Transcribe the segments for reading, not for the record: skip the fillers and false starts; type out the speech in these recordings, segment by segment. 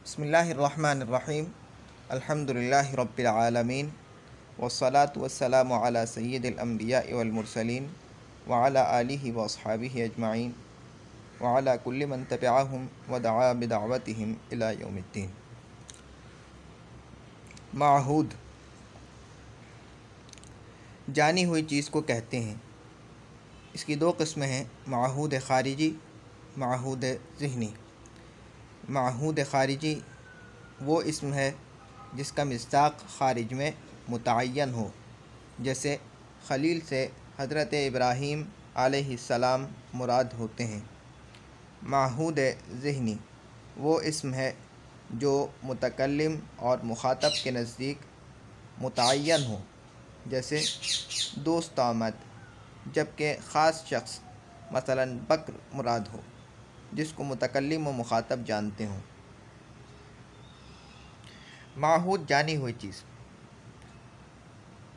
بسم اللہ الرحمن الرحیم الحمدللہ رب العالمین والصلاة والسلام علی سید الانبیاء والمرسلین وعلی آلہ واصحابہ اجمعین وعلی کل من تبعہم ودعا بدعوتہم الی یوم الدین۔ معہود جانی ہوئی چیز کو کہتے ہیں۔ اس کی دو قسمیں ہیں، معہود خارجی، معہود ذہنی۔ معہود خارجی وہ اسم ہے جس کا مصداق خارج میں متعین ہو، جیسے خلیل سے حضرت ابراہیم علیہ السلام مراد ہوتے ہیں۔ معہود ذہنی وہ اسم ہے جو متکلم اور مخاطب کے نزدیک متعین ہو، جیسے دوست آمد، جبکہ خاص شخص مثلا بکر مراد ہو جس کو متکلم و مخاطب جانتے ہوں۔ معہود جانی ہوئی چیز،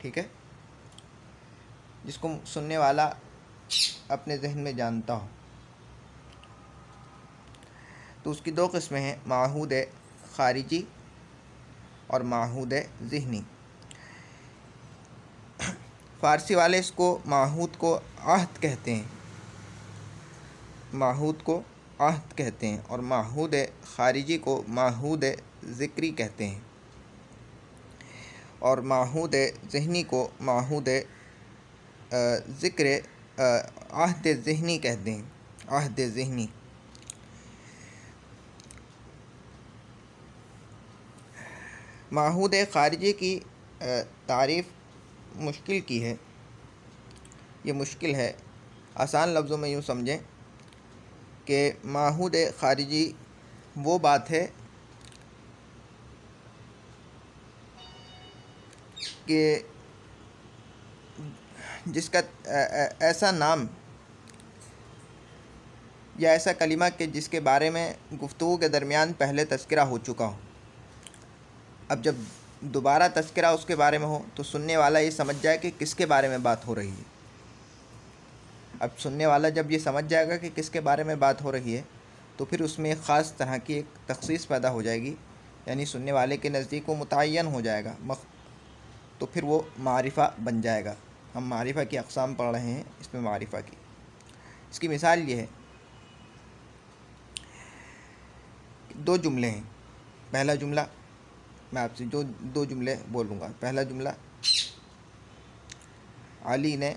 ٹھیک ہے، جس کو سننے والا اپنے ذہن میں جانتا ہو۔ تو اس کی دو قسمیں ہیں، معہود خارجی اور معہود ذہنی۔ فارسی والے اس کو معہود کو عہد کہتے ہیں، معہود کو عہد کہتے ہیں، اور معہود خارجی کو معہود ذکری کہتے ہیں، اور معہود ذہنی کو معہود ذکر عہد ذہنی کہتے ہیں، عہد ذہنی۔ معہود خارجی کی تعریف مشکل کی ہے، یہ مشکل ہے۔ آسان لفظوں میں یوں سمجھیں کہ معہود خارجی وہ بات ہے کہ جس کا ایسا نام یا ایسا کلمہ کہ جس کے بارے میں گفتگو کے درمیان پہلے تذکرہ ہو چکا ہو، اب جب دوبارہ تذکرہ اس کے بارے میں ہو تو سننے والا یہ سمجھ جائے کہ کس کے بارے میں بات ہو رہی ہے۔ اب سننے والا جب یہ سمجھ جائے گا کہ کس کے بارے میں بات ہو رہی ہے تو پھر اس میں ایک خاص طرح کی ایک تخصیص پیدا ہو جائے گی، یعنی سننے والے کے نزدیک وہ متعین ہو جائے گا، تو پھر وہ معرفہ بن جائے گا۔ ہم معرفہ کی اقسام پڑھ رہے ہیں، اس میں معرفہ کی اس کی مثال یہ ہے، دو جملے ہیں۔ پہلا جملہ میں آپ سے جو دو جملے بولوں گا، پہلا جملہ علی نے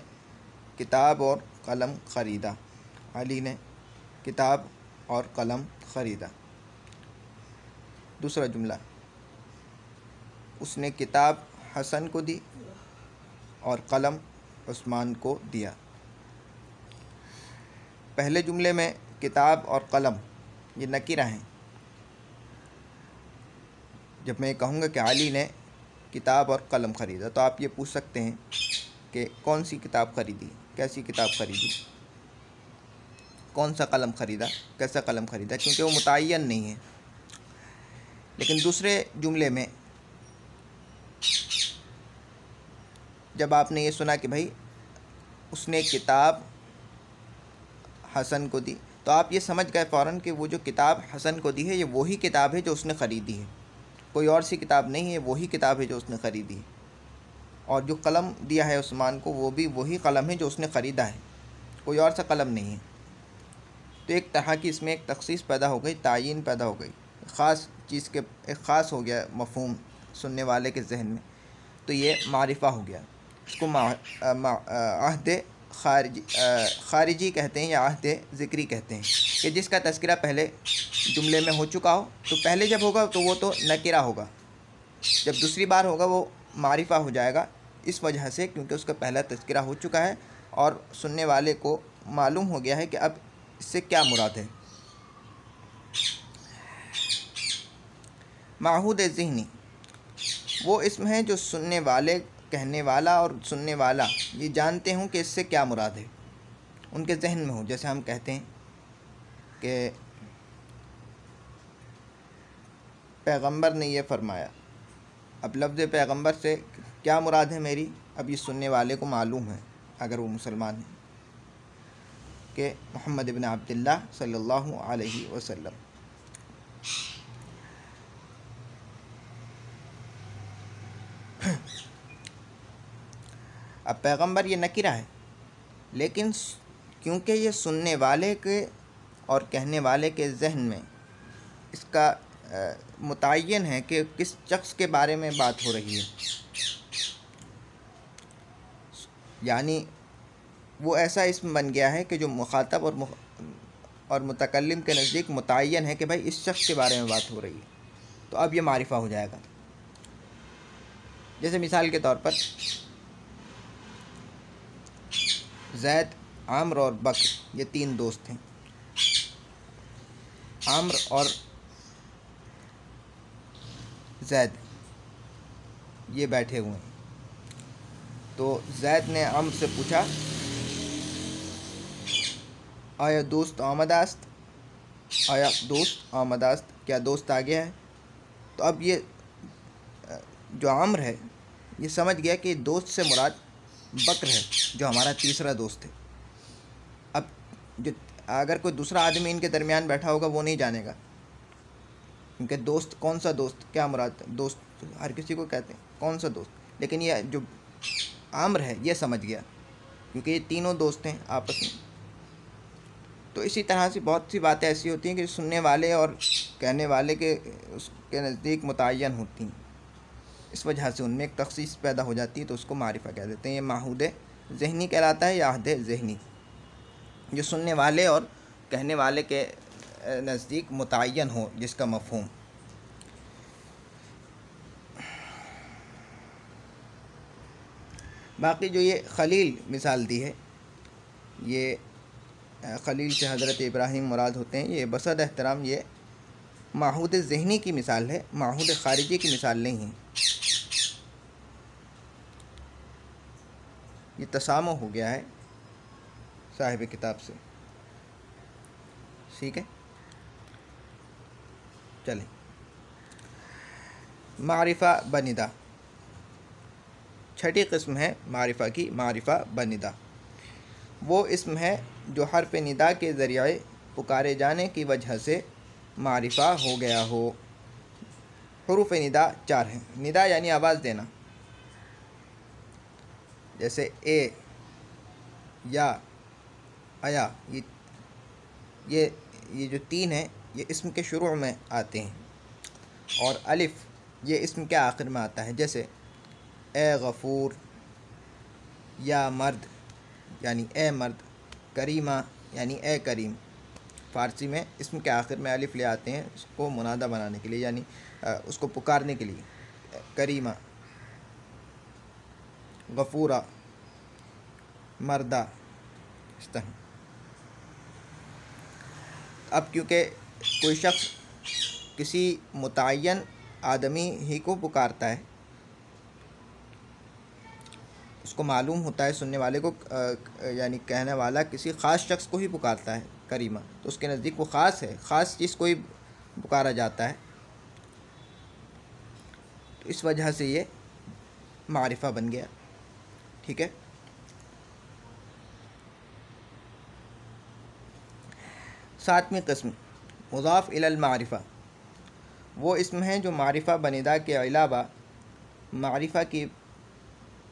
کتاب اور قلم خریدا، علی نے کتاب اور قلم خریدا۔ دوسرا جملہ، اس نے کتاب حسن کو دی اور قلم عثمان کو دیا۔ پہلے جملے میں کتاب اور قلم یہ نکرہ ہیں۔ جب میں کہوں گا کہ علی نے کتاب اور قلم خریدا تو آپ یہ پوچھ سکتے ہیں کہ کون سی کتاب خریدی، کیسی کتاب خریدی، کون سا قلم خریدا، کیسا قلم خریدا، کیونکہ وہ متعین نہیں ہے۔ لیکن دوسرے جملے میں جب آپ نے یہ سنا کہ بھائی اس نے کتاب حسن کو دی، تو آپ یہ سمجھ گئے فوراً کہ وہ جو کتاب حسن کو دی ہے یہ وہی کتاب ہے جو اس نے خریدی ہے، کوئی اور سی کتاب نہیں ہے، وہی کتاب ہے جو اس نے خریدی ہے۔ اور جو قلم دیا ہے عثمان کو وہ بھی وہی قلم ہے جو اس نے خریدا ہے، کوئی اور سا قلم نہیں ہے۔ تو ایک طرح کی اس میں ایک تخصیص پیدا ہو گئی، تعیین پیدا ہو گئی، خاص چیز کے ایک خاص ہو گیا مفہوم سننے والے کے ذہن میں، تو یہ معرفہ ہو گیا۔ اس کو عہد خارجی کہتے ہیں یا عہد ذکری کہتے ہیں، کہ جس کا تذکرہ پہلے جملے میں ہو چکا ہو، تو پہلے جب ہوگا تو وہ تو نکرہ ہوگا، جب دوسری بار ہوگا وہ معرفہ ہو جائے گا، اس وجہ سے کیونکہ اس کا پہلا تذکرہ ہو چکا ہے اور سننے والے کو معلوم ہو گیا ہے کہ اب اس سے کیا مراد ہے۔ معہود ذہنی وہ اسم ہے جو سننے والے، کہنے والا اور سننے والا یہ جانتے ہوں کہ اس سے کیا مراد ہے، ان کے ذہن میں ہو۔ جیسے ہم کہتے ہیں کہ پیغمبر نے یہ فرمایا، اب لفظ پیغمبر سے کیا مراد ہے میری، اب یہ سننے والے کو معلوم ہے اگر وہ مسلمان ہے کہ محمد بن عبداللہ صلی اللہ علیہ وسلم۔ اب پیغمبر یہ نکرہ ہے، لیکن کیونکہ یہ سننے والے کے اور کہنے والے کے ذہن میں اس کا متعین ہے کہ کس شخص کے بارے میں بات ہو رہی ہے، یعنی وہ ایسا اسم بن گیا ہے کہ جو مخاطب اور متکلم کے نزدیک متعین ہے کہ بھائی اس شخص کے بارے میں بات ہو رہی ہے، تو اب یہ معرفہ ہو جائے گا۔ جیسے مثال کے طور پر زید، عامر اور بکر، یہ 3 دوست ہیں۔ عامر اور زید یہ بیٹھے ہوئے ہیں، تو زید نے عامر سے پوچھا آیا دوست آمد است، آیا دوست آمد است، کیا دوست آ گیا ہے؟ تو اب یہ جو عامر ہے یہ سمجھ گیا کہ دوست سے مراد بکر ہے جو ہمارا تیسرا دوست ہے۔ اب جو اگر کوئی دوسرا آدمی ان کے درمیان بیٹھا ہوگا وہ نہیں جانے گا، کیونکہ دوست کون سا دوست، کیا مراد، دوست ہر کسی کو کہتے ہیں، کون سا دوست، لیکن یہ جو عامر ہے یہ سمجھ گیا کیونکہ یہ تینوں دوست ہیں آپس میں۔ تو اسی طرح سے بہت سی باتیں ایسی ہوتی ہیں کہ سننے والے اور کہنے والے کے اس کے نزدیک متعین ہوتی ہیں، اس وجہ سے ان میں ایک تخصیص پیدا ہو جاتی ہے، تو اس کو معرفہ کہہ دیتے ہیں۔ یہ معہود ذہنی کہلاتا ہے یا عہد ذہنی، جو سننے والے اور کہنے والے کے نزدیک متعین ہو، جس کا مفہوم۔ باقی جو یہ خلیل مثال دی ہے، یہ خلیل سے حضرت ابراہیم مراد ہوتے ہیں، یہ بصد احترام یہ معہود ذہنی کی مثال ہے، معہود خارجی کی مثال نہیں ہے۔ یہ تسامح ہو گیا ہے صاحب کتاب سے، ٹھیک ہے۔ چلیں، معرفہ بندہ، چھٹی قسم ہے معرفہ کی، معرفہ بندہ۔ وہ اسم ہے جو حرف ندا کے ذریعے پکارے جانے کی وجہ سے معرفہ ہو گیا ہو۔ حروف ندا 4 ہیں۔ ندا یعنی آواز دینا، جیسے اے، یا، ایا، یہ جو 3 ہیں یہ اسم کے شروع میں آتے ہیں، اور الف یہ اسم کے آخر میں آتا ہے، جیسے اے غفور، یا مرد یعنی اے مرد، کریمہ یعنی اے کریم۔ فارسی میں اسم کے آخر میں الف لے آتے ہیں اس کو منادہ بنانے کے لیے، یعنی اس کو پکارنے کے لیے، کریمہ، غفورہ، مردہ، اس طرح۔ اب کیونکہ کوئی شخص کسی متعین آدمی ہی کو پکارتا ہے، اس کو معلوم ہوتا ہے سننے والے کو، یعنی کہنے والا کسی خاص شخص کو ہی پکارتا ہے کریمہ، تو اس کے نزدیک وہ خاص ہے، خاص چیز کو ہی پکارا جاتا ہے، تو اس وجہ سے یہ معرفہ بن گیا، ٹھیک ہے۔ ساتویں قسم، مضاف الی المعرفہ، وہ اسم ہیں جو معرفہ بندہ کے علاوہ معرفہ کی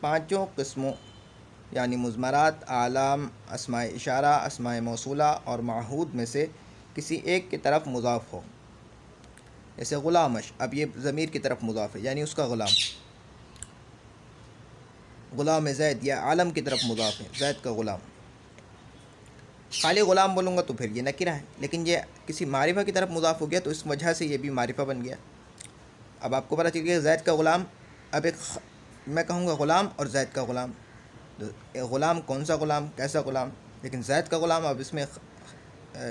5 قسموں یعنی مضمرات، اعلام، اسماء اشارہ، اسماء موصولہ اور معہود میں سے کسی ایک کی طرف مضاف ہو۔ جیسے غلامش، اب یہ ضمیر کی طرف مضاف ہے یعنی اس کا غلام۔ غلام زید، یہ عالم کی طرف مضاف ہے، زید کا غلام۔ خالی غلام بولوں گا تو پھر یہ نکرہ ہے، لیکن یہ کسی معرفہ کی طرف مضاف ہو گیا تو اس وجہ سے یہ بھی معرفہ بن گیا۔ اب آپ کو پتہ چل گیا زید کا غلام، اب ایک میں کہوں گا غلام اور زید کا غلام، غلام کون سا غلام، کیسا غلام، لیکن زید کا غلام، اب اس میں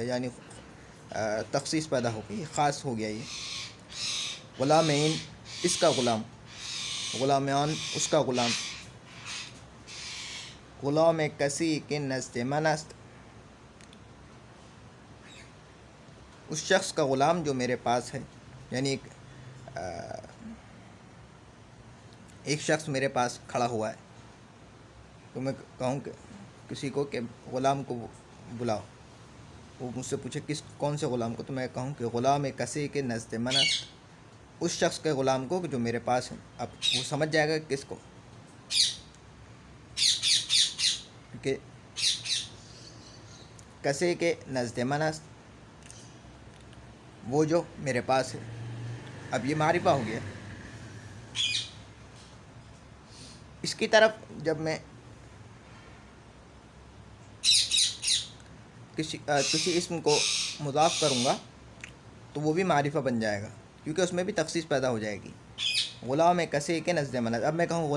یعنی تخصیص پیدا ہو گئی، خاص ہو گیا۔ یہ غلامین اس کا غلام، غلامان اس کا غلام، غلام کسی کے نزد من است، اس شخص کا غلام جو میرے پاس ہے، یعنی ایک شخص میرے پاس کھڑا ہوا ہے، تو میں کہوں کہ کسی کو کہ غلام کو بلاؤ، وہ مجھ سے پوچھے کون سے غلام کو، تو میں کہوں کہ غلام کسی کے نزد من است، اس شخص کے غلام کو جو میرے پاس ہے. اب وہ سمجھ جائے گا کس کو، کہ کسے کے نزد من است، وہ جو میرے پاس ہے. اب یہ معرفہ ہو گیا. اس کی طرف جب میں کسی اسم کو مضاف کروں گا تو وہ بھی معرفہ بن جائے گا، کیونکہ اس میں بھی تخصیص پیدا ہو جائے گی. غلام کسے کے نزد من است، اب میں کہوں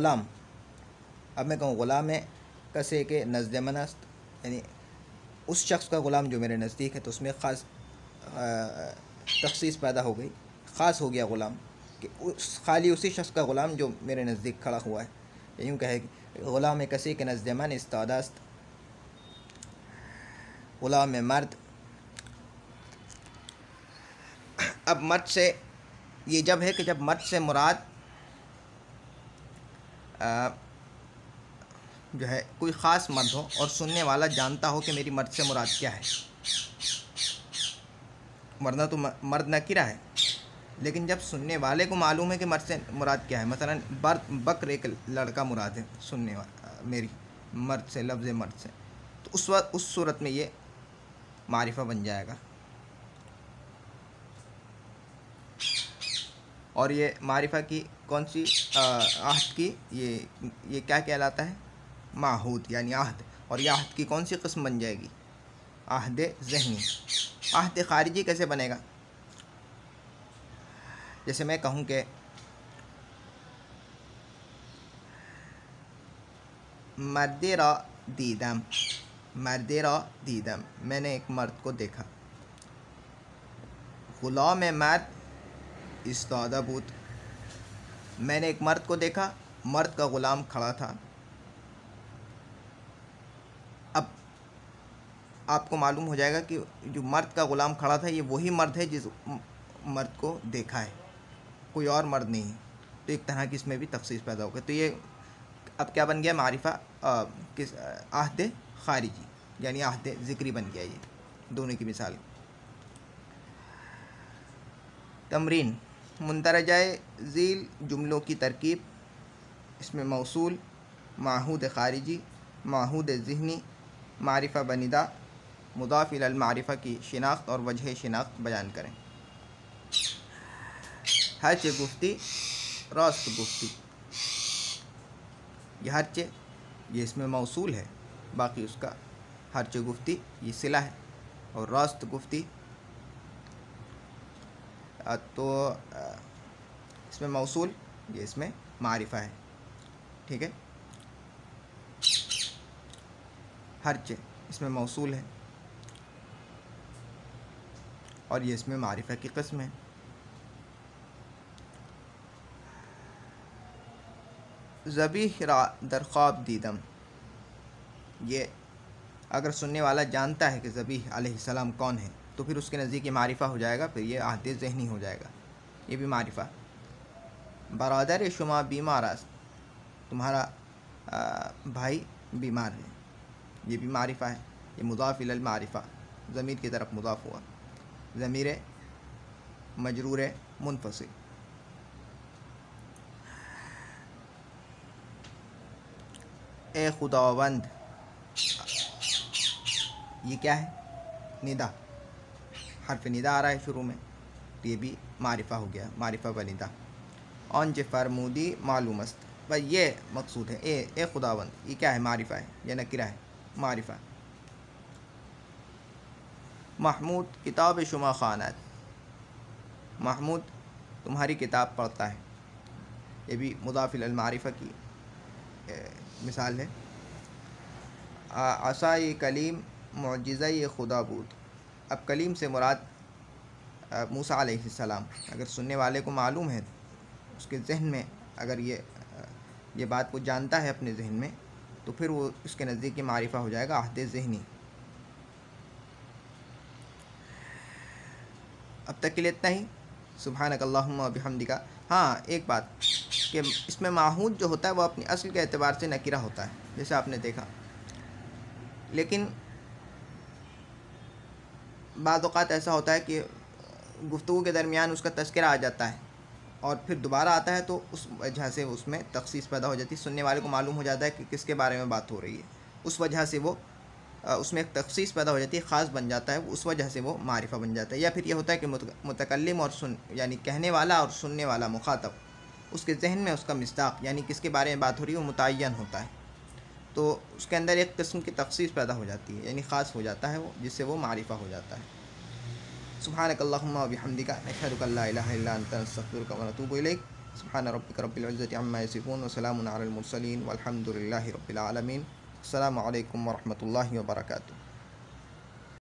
غلام کسے کے نزد من است، یعنی اس شخص کا غلام جو میرے نزدیک ہے، تو اس میں خاص تخصیص پیدا ہو گئی، خاص ہو گیا غلام، کہ خالی اسی شخص کا غلام جو میرے نزدیک کھڑا ہوا ہے. یوں کہے کہ غلام کسی کے نزد من استاد است، غلام مرد. اب مرد سے یہ جب ہے کہ جب مرد سے مراد جو ہے کوئی خاص مرد ہو اور سننے والا جانتا ہو کہ میری مرد سے مراد کیا ہے. ورنہ تو مرد نکرہ ہے، لیکن جب سننے والے کو معلوم ہے کہ مرد سے مراد کیا ہے، مثلا بکر ایک لڑکا مراد ہے سننے والا میری مرد سے، لفظ مرد سے، تو اس صورت میں یہ معرفہ بن جائے گا. اور یہ معرفہ کی کون سی عہد کی، یہ کیا کہلاتا ہے؟ معہود، یعنی عہد. اور یہ عہد کی کون سی قسم بن جائے گی؟ عہد ذہنی. عہد خارجی کیسے بنے گا؟ جیسے میں کہوں کہ مردی را دیدم، میں نے ایک مرد کو دیکھا. غلام مرد استاده بود، میں نے ایک مرد کو دیکھا، مرد کا غلام کھڑا تھا. اب آپ کو معلوم ہو جائے گا کہ جو مرد کا غلام کھڑا تھا یہ وہی مرد ہے جس مرد کو دیکھا ہے، کوئی اور مرد نہیں. تو ایک طرح کی اس میں بھی تخصیص پیدا ہو گئی. تو یہ اب کیا بن گیا؟ معرفہ کس عہد خارجی، یعنی عہد ذکری بن گیا. یہ دونوں کی مثال. تمرین: مندرجہ ذیل جملوں کی ترکیب. اس میں موصول، معہود خارجی، معہود ذہنی، معرفہ بندا، مضاف الی المعرفہ کی شناخت اور وجہ شناخت بیان کریں. ہرچہ گفتی راست گفتی. یہ ہرچہ یہ اس میں موصول ہے، باقی اس کا ہرچہ گفتی یہ صلہ ہے، اور راست گفتی تو اس میں موصول، یہ اس میں معرفہ ہے. ٹھیک ہے، ہرچہ اس میں موصول ہے اور یہ اس میں معرفہ کی قسم ہے. ذبیح را در خواب دیدم. یہ اگر سننے والا جانتا ہے کہ ذبیح علیہ السلام کون ہے تو پھر اس کے نزدیک یہ معرفہ ہو جائے گا، پھر یہ عہد ذہنی ہو جائے گا. یہ بھی معرفہ. برادر شما بیمار است، تمہارا بھائی بیمار ہے، یہ بھی معرفہ ہے. یہ مضاف الی المعرفہ، ضمیر کی طرف مضاف ہوا، ضمیر مجرور منفصل. اے خداوند، یہ کیا ہے؟ ندا، حرف ندا آ رہا ہے شروع میں، تو یہ بھی معرفہ ہو گیا، معرفہ بندا. آنچہ فرمودی معلوم است، بس یہ مقصود ہے. اے خداوند، یہ کیا ہے؟ معرفہ ہے، یہ نکرہ ہے، معرفہ. محمود کتاب شما خواند، محمود تمہاری کتاب پڑھتا ہے، یہ بھی مضاف الی المعرفہ کی مثال ہے. عصای کلیم معجزہ خدا بود. اب کلیم سے مراد موسیٰ علیہ السلام. اگر سننے والے کو معلوم ہے، اس کے ذہن میں اگر یہ بات وہ جانتا ہے اپنے ذہن میں، تو پھر وہ اس کے نزدیک معرفہ ہو جائے گا، عہد ذہنی. اب تک کے لیے اتنا ہی. سبحانک اللہم و بحمدک. ہاں ایک بات کہ اس میں معہود جو ہوتا ہے وہ اپنی اصل کے اعتبار سے نکرہ ہوتا ہے، جیسے آپ نے دیکھا، لیکن بعض اوقات ایسا ہوتا ہے کہ گفتگو کے درمیان اس کا تذکرہ آ جاتا ہے اور پھر دوبارہ آتا ہے تو اس وجہ سے اس میں تخصیص پیدا ہو جاتی ہے، سننے والے کو معلوم ہو جاتا ہے کہ کس کے بارے میں بات ہو رہی ہے، اس وجہ سے وہ اس میں ایک تخصیص پیدا ہو جاتی ہے، خاص بن جاتا ہے، اس وجہ سے وہ معرفہ بن جاتا ہے۔ یا پھر یہ ہوتا ہے کہ متکلم اور یعنی کہنے والا اور سننے والا مخاطب، اس کے ذہن میں اس کا مصداق یعنی کس کے بارے میں بات ہو رہی ہے وہ متعین ہوتا ہے، تو اس کے اندر ایک قسم کی تخصیص پیدا ہو جاتی ہے، یعنی خاص ہو جاتا ہے وہ، جس سے وہ معرفہ ہو جاتا ہے۔ سبحانک اللہم و بحمدک، نشہد ان لا الہ الا انت، نستغفرک و نتوب الیک۔ سبحان ربک رب العزۃ عما یصفون وسلام علی المرسلین والحمد للہ رب العالمین۔ السلام علیکم ورحمۃ اللہ وبرکاتہ۔